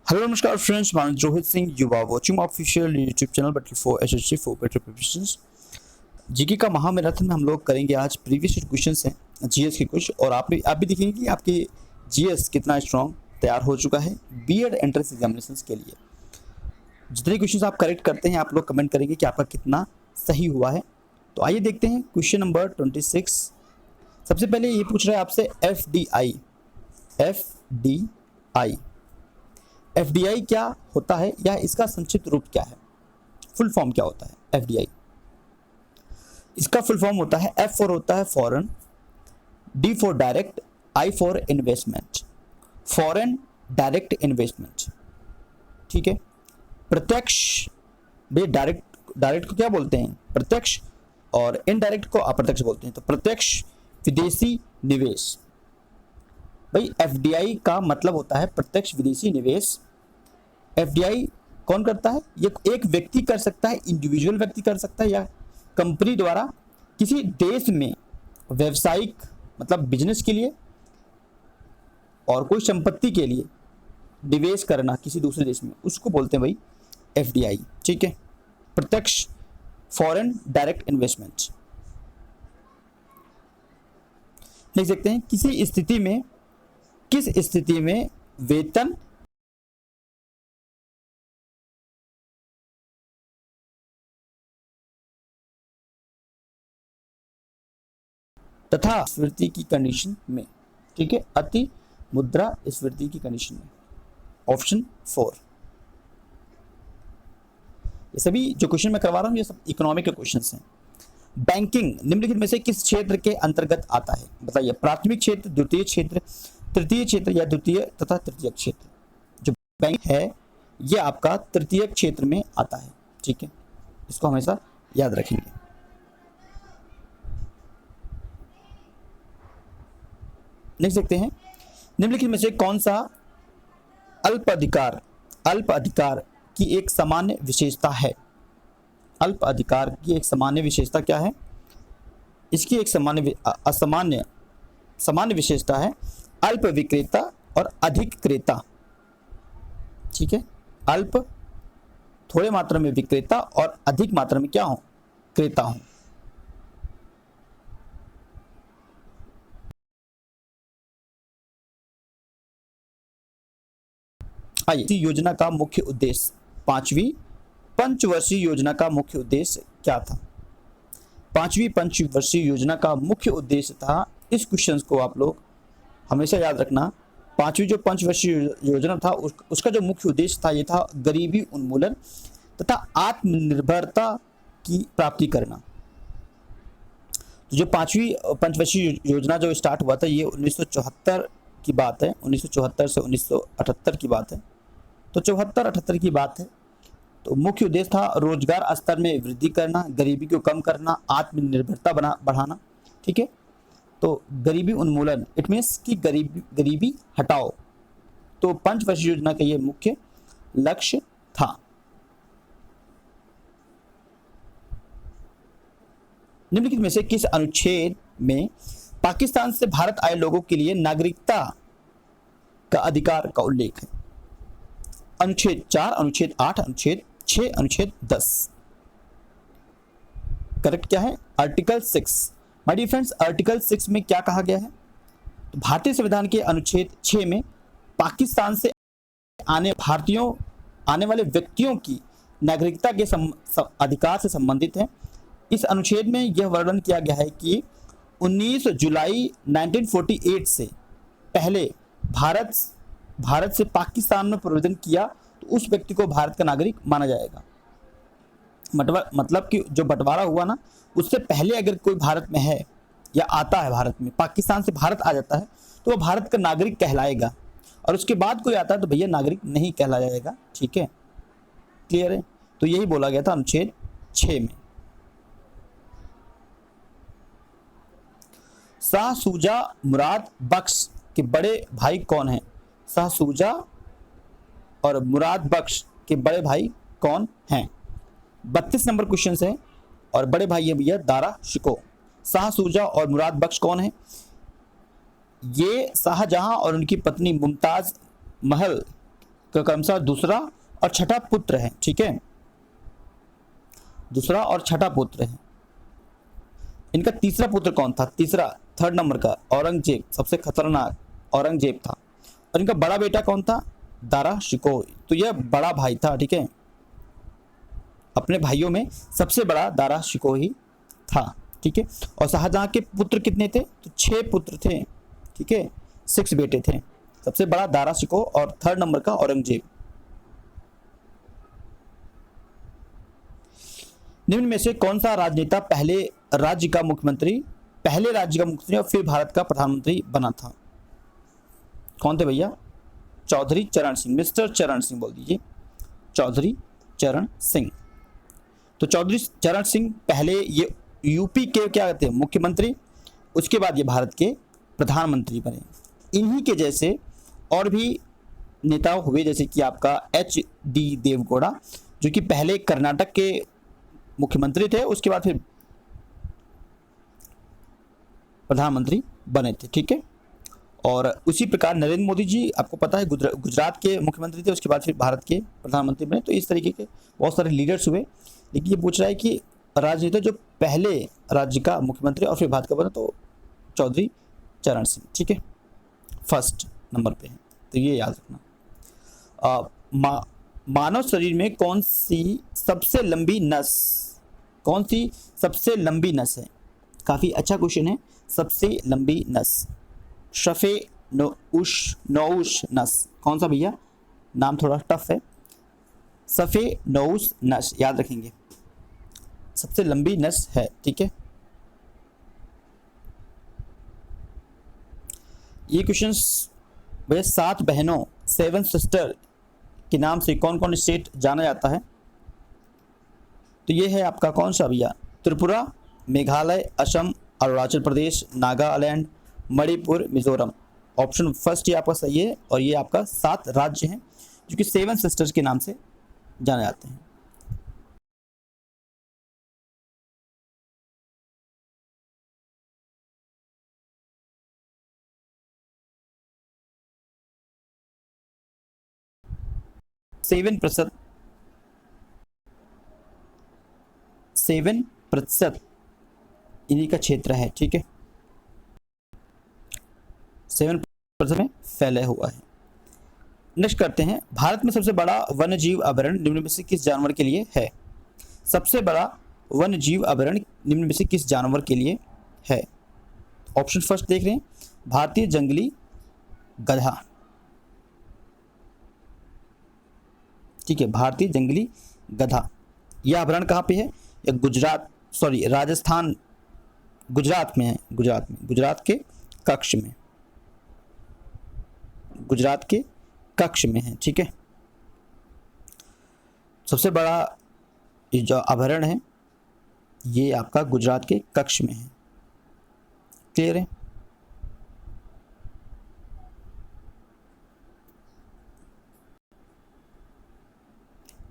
Hello, namaskar friends. My name is Rohit Singh. You are watching my official YouTube channel Battle for SSC for Better Preparations. GK का महामैराथन में हम लोग करेंगे आज previous questions हैं GS के कुछ, और आप भी देखेंगे कि आपके जीएस कितना स्ट्रांग तैयार हो चुका है बीएड एंट्रेंस एग्जामिनेशंस के लिए। जितने क्वेश्चंस आप करेक्ट करते हैं आप लोग कमेंट करेंगे कि आपका कितना सही हुआ है। तो आइए देखते हैं क्वेश्चन नंबर 26। सबसे पहले ये पूछ रहा है आपसे एफडीआई क्या होता है या इसका संक्षिप्त रूप क्या है, फुल फॉर्म क्या होता है एफडीआई। इसका फुल फॉर्म होता है एफ फॉर होता है foreign, D for direct, I for investment, foreign direct investment. ठीक है, प्रत्यक्ष भाई डायरेक्ट को क्या बोलते हैं प्रत्यक्ष, और इनडायरेक्ट को अप्रत्यक्ष बोलते हैं। तो प्रत्यक्ष विदेशी निवेश, भाई एफडीआई का मतलब होता है प्रत्यक्ष विदेशी निवेश। एफडीआई कौन करता है? ये एक व्यक्ति कर सकता है, इंडिविजुअल व्यक्ति कर सकता है, या कंपनी द्वारा किसी देश में व्यवसायिक मतलब बिजनेस के लिए और कोई संपत्ति के लिए निवेश करना किसी दूसरे देश में, उसको बोलते हैं भाई एफडीआई। ठीक है, प्रत्यक्ष फॉरेन डायरेक्ट इन्वेस्टमेंट। लिख सकते हैं किस स्थिति में वेतन तथा स्फीति की कंडीशन में। ठीक है, अति मुद्रा स्फीति की कंडीशन में। ऑप्शन 4। ये सभी जो क्वेश्चन मैं करवा रहा हूँ ये सब इकोनॉमिक के क्वेश्चंस हैं। बैंकिंग निम्नलिखित में से किस क्षेत्र के अंतर्गत आता है? बताइए, प्राथमिक क्षेत्र, द्वितीय क्षेत्र, तृतीय क्षेत्र या द्वितीय तथा तृतीय क्षेत्र। जो बैंक है ये आपका तृतीय क्षेत्र में आता है। ठीक है, इसको हमेशा याद रखेंगे। लिख सकते हैं निम्नलिखित में से कौन सा अल्प अधिकार की एक सामान्य विशेषता है? अल्प अधिकार की एक सामान्य विशेषता क्या है? इसकी एक सामान्य विशेषता है अल्प विक्रेता और अधिक क्रेता। ठीक है, अल्प थोड़े मात्रा में विक्रेता और अधिक मात्रा में क्या हो? क्रेता हो। आइए, योजना का मुख्य उद्देश्य, पांचवी पंचवर्षीय योजना का मुख्य उद्देश्य क्या था? पांचवी पंचवर्षीय योजना का मुख्य उद्देश्य था, इस क्वेश्चन को आप लोग हमेशा याद रखना। पांचवी जो पंचवर्षीय योजना था उसका जो मुख्य उद्देश्य था ये था गरीबी उन्मूलन तथा आत्मनिर्भरता की प्राप्ति करना। तो जो पांचवी पंचवर्षीय योजना जो स्टार्ट हुआ था ये 1974 की बात है, 1974 से 1978 की बात है। तो 74-78 की बात है। तो मुख्य उद्देश्य था रोजगार स्तर में वृद्धि करना, गरीबी को कम करना, आत्मनिर्भरता बढ़ाना। ठीक है, तो गरीबी उन्मूलन इट मीन्स कि गरीबी हटाओ। तो पंचवर्षीय योजना का ये मुख्य लक्ष्य था। निम्नलिखित में से किस अनुच्छेद में पाकिस्तान से भारत आए लोगों के लिए नागरिकता का अधिकार का उल्लेख है? अनुच्छेद 4, अनुच्छेद 8, अनुच्छेद 6, अनुच्छेद 10। करेक्ट क्या है? Article 6। My dear friends, article 6 में क्या कहा गया है? तो भारतीय संविधान के अनुच्छेद 6 में पाकिस्तान से आने वाले व्यक्तियों की नागरिकता के अधिकार से संबंधित है। इस अनुच्छेद में यह वर्णन किया गया है कि 19 जुलाई 1948 से पहले भारत से पाकिस्तान में प्रवेशन किया तो उस व्यक्ति को भारत का नागरिक माना जाएगा। मतलब कि जो बंटवारा हुआ ना उससे पहले अगर कोई भारत में है या आता है भारत में, पाकिस्तान से भारत आ जाता है तो वह भारत का नागरिक कहलाएगा, और उसके बाद कोई आता है तो भैया नागरिक नहीं कहलाया जाएगा। ठीक है, क्लियर है? तो यही बोला गया था अनुच्छेद 6 में। शाह शुजा मुराद बख्श के बड़े भाई कौन हैं? शाह शुजा और मुराद बख्श के बड़े भाई कौन हैं? 32 नंबर क्वेश्चन है, और बड़े भाई है भैया दारा शिको। शाह शुजा और मुराद बख्श कौन है? ये शाहजहां और उनकी पत्नी मुमताज महल का क्रमशः दूसरा और छठा पुत्र है, ठीक है, दूसरा और छठा पुत्र है। इनका तीसरा पुत्र कौन था? तीसरा, थर्ड नंबर का औरंगजेब, सबसे खतरनाक औरंगजेब था। और इनका बड़ा बेटा कौन था? दारा शिकोह। तो यह बड़ा भाई था, ठीक है, अपने भाइयों में सबसे बड़ा दारा शिकोह ही था, ठीक है। और शाहजहां के पुत्र कितने थे? तो 6 पुत्र थे, ठीक है, 6 बेटे थे। सबसे बड़ा दारा शिकोह और थर्ड नंबर का औरंगजेब। निम्न में से कौन सा राजनेता पहले राज्य का मुख्यमंत्री और फिर भारत का प्रधानमंत्री बना था? कौन थे भैया? चौधरी चरण सिंह, मिस्टर चरण सिंह बोल दीजिए, चौधरी चरण सिंह। तो चौधरी चरण सिंह पहले ये यूपी के क्या कहते हैं? मुख्यमंत्री, उसके बाद ये भारत के प्रधानमंत्री बने। इन्हीं के जैसे और भी नेता हुए, जैसे कि आपका HD देवगौड़ा, जो कि पहले कर्नाटक के मुख्यमंत्री थे, उसके बाद फिर प्रधानमंत्री बने थे, ठीक है। और उसी प्रकार नरेंद्र मोदी जी, आपको पता है, गुजरात के मुख्यमंत्री थे, उसके बाद फिर भारत के प्रधानमंत्री बने। तो इस तरीके के बहुत सारे लीडर्स हुए। लेकिन ये पूछ रहा है कि राजनेता जो पहले राज्य का मुख्यमंत्री और फिर भारत का बना, तो चौधरी चरण सिंह, ठीक है, फर्स्ट नंबर पे है। तो ये याद रखना। मानव शरीर में कौन सी सबसे लंबी नस है? काफ़ी अच्छा क्वेश्चन है। सबसे लंबी नस, शफे नौश नस, कौन सा भैया? नाम थोड़ा टफ है, सफे नौश नस, याद रखेंगे, सबसे लंबी नस है, ठीक है। ये क्वेश्चंस भैया 7 बहनों, 7 सिस्टर के नाम से कौन कौन स्टेट जाना जाता है? तो ये है आपका कौन सा भैया? त्रिपुरा, मेघालय, असम, अरुणाचल प्रदेश, नागालैंड, मणिपुर, मिजोरम। ऑप्शन फर्स्ट ये आपका सही है। और ये आपका 7 राज्य हैं जो कि 7 सिस्टर्स के नाम से जाने जाते हैं। सेवन प्रतिशत इन्हीं का क्षेत्र है, ठीक है, 7% में फैला हुआ है। नेक्स्ट करते हैं, भारत में सबसे बड़ा वन्य जीव अभयारण्य निम्न में से किस जानवर के लिए है? सबसे बड़ा वन्य जीव अभयारण्य निम्न में से किस जानवर के लिए है? ऑप्शन फर्स्ट देख रहे हैं, भारतीय जंगली गधा, ठीक है, भारतीय जंगली गधा। यह अभयारण्य कहाँ पे है? यह राजस्थान, गुजरात में है, गुजरात के कक्ष में है, ठीक है। सबसे बड़ा जो अभयारण्य है ये आपका गुजरात के कक्ष में है। क्लियर है?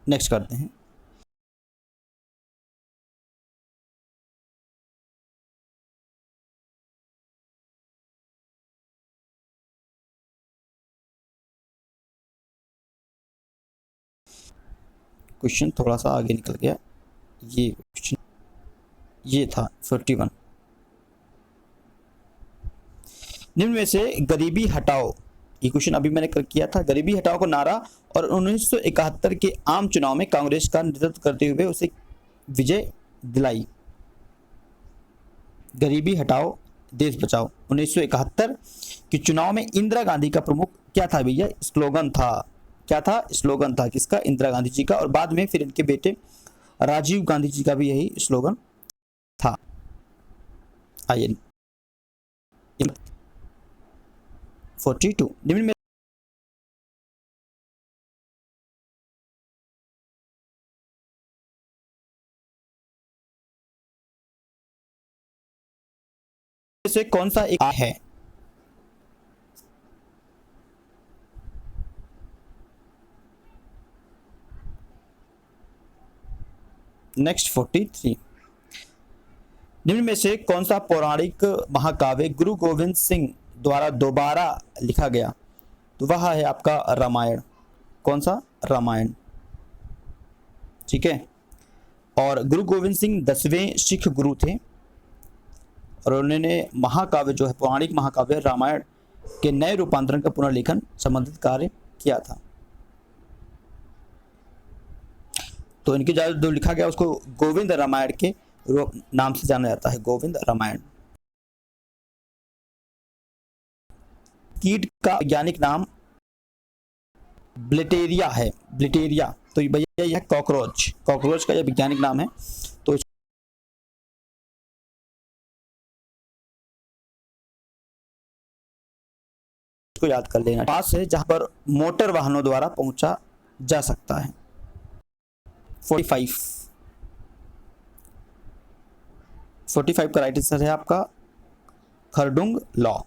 नेक्स्ट करते हैं, क्वेश्चन थोड़ा सा आगे निकल गया। ये क्वेश्चन ये था 41। निम्न में से गरीबी हटाओ, ये क्वेश्चन अभी मैंने किया था, गरीबी हटाओ को नारा और 1971 के आम चुनाव में कांग्रेस का नेतृत्व करते हुए उसे विजय दिलाई। गरीबी हटाओ देश बचाओ 1971 के चुनाव में इंदिरा गांधी का प्रमुख क्या था भैया? स्लोगन था। क्या था? स्लोगन था किसका? इंदिरा गांधी जी का। और बाद में फिर इनके बेटे राजीव गांधी जी का भी यही स्लोगन था। आइए 42 निम्न में से कौन सा एक है? नेक्स्ट 43 निम्न में से कौन सा पौराणिक महाकाव्य गुरु गोविंद सिंह द्वारा दोबारा लिखा गया? तो वह है आपका रामायण। कौन सा? रामायण। ठीक है। और गुरु गोविंद सिंह 10वें सिख गुरु थे और उन्होंने महाकाव्य जो है, पौराणिक महाकाव्य रामायण के नए रूपांतरण का पुनर्लेखन संबंधित कार्य किया था। तो इनके जो लिखा गया उसको गोविंद रामायण के नाम से जाना जाता है, गोविंद रामायण। कीट का वैज्ञानिक नाम ब्लिटेरिया है, ब्लिटेरिया। तो भैया यह कॉकरोच, कॉकरोच का यह वैज्ञानिक नाम है। तो इसको याद कर लेना। पास है जहां पर मोटर वाहनों द्वारा पहुंचा जा सकता है। 45 का राइट आंसर है आपका खरडुंग लॉ।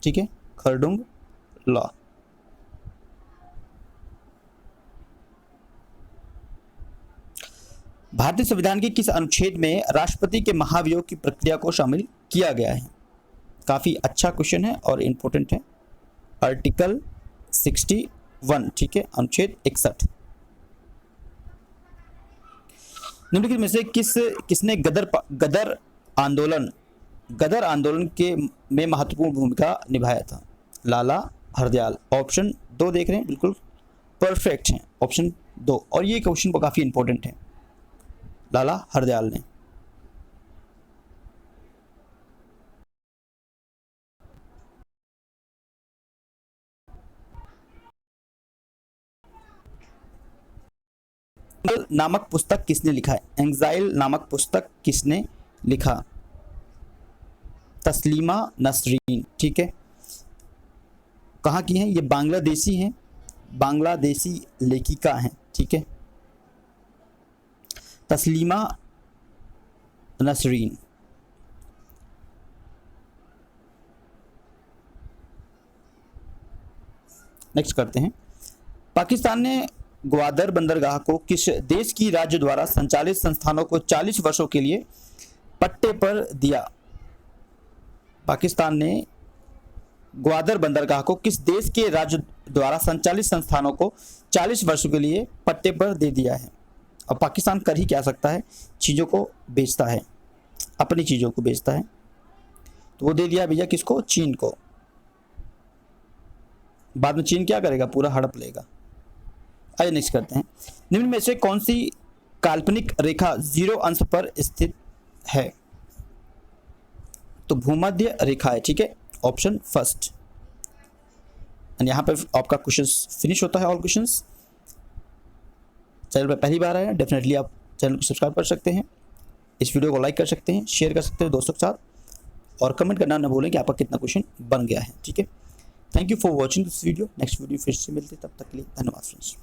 ठीक है, खरडुंग लॉ। भारतीय संविधान के किस अनुच्छेद में राष्ट्रपति के महाभियोग की प्रक्रिया को शामिल किया गया है? काफी अच्छा क्वेश्चन है और इंपॉर्टेंट है। आर्टिकल 61, ठीक है, अनुच्छेद 61। निम्नलिखित में से किसने गदर आंदोलन के में महत्वपूर्ण भूमिका निभाया था? लाला हरदयाल। ऑप्शन 2 देख रहे हैं, बिल्कुल परफेक्ट है, ऑप्शन 2। और ये क्वेश्चन काफी इंपॉर्टेंट है, लाला हरदयाल ने। नामक पुस्तक किसने लिखा है? एग्जाइल नामक पुस्तक किसने लिखा? तस्लीमा नसरीन। ठीक है, कहाँ की हैं? ये बांग्लादेशी हैं, बांग्लादेशी लेखिका हैं। ठीक है, तस्लीमा नसरीन। नेक्स्ट करते हैं। पाकिस्तान ने ग्वादर बंदरगाह को किस देश की राज्य द्वारा संचालित संस्थानों को 40 वर्षों के लिए पट्टे पर दिया? पाकिस्तान ने ग्वादर बंदरगाह को किस देश के राज्य द्वारा संचालित संस्थानों को 40 वर्षों के लिए पट्टे पर दे दिया है? अब पाकिस्तान कर ही क्या सकता है, चीज़ों को बेचता है, अपनी चीज़ों को बेचता है। तो वो दे दिया भैया किसको? चीन को। बाद में चीन क्या करेगा? पूरा हड़प लेगा। आइए नेक्स्ट करते हैं। निम्न में से कौन सी काल्पनिक रेखा 0 अंश पर स्थित है? तो भूमध्य रेखा है। ठीक है, ऑप्शन फर्स्ट। एंड यहाँ पर आपका क्वेश्चन फिनिश होता है, ऑल क्वेश्चंस। चैनल पर पहली बार आए हैं, डेफिनेटली आप चैनल को सब्सक्राइब कर सकते हैं, इस वीडियो को लाइक कर सकते हैं, शेयर कर सकते हैं दोस्तों के साथ, और कमेंट करना न भूलें कि आपका कितना क्वेश्चन बन गया है। ठीक है, thank you for watching this video. Next video फिर से मिलते, तब तक के लिए धन्यवाद फ्रेंड्स।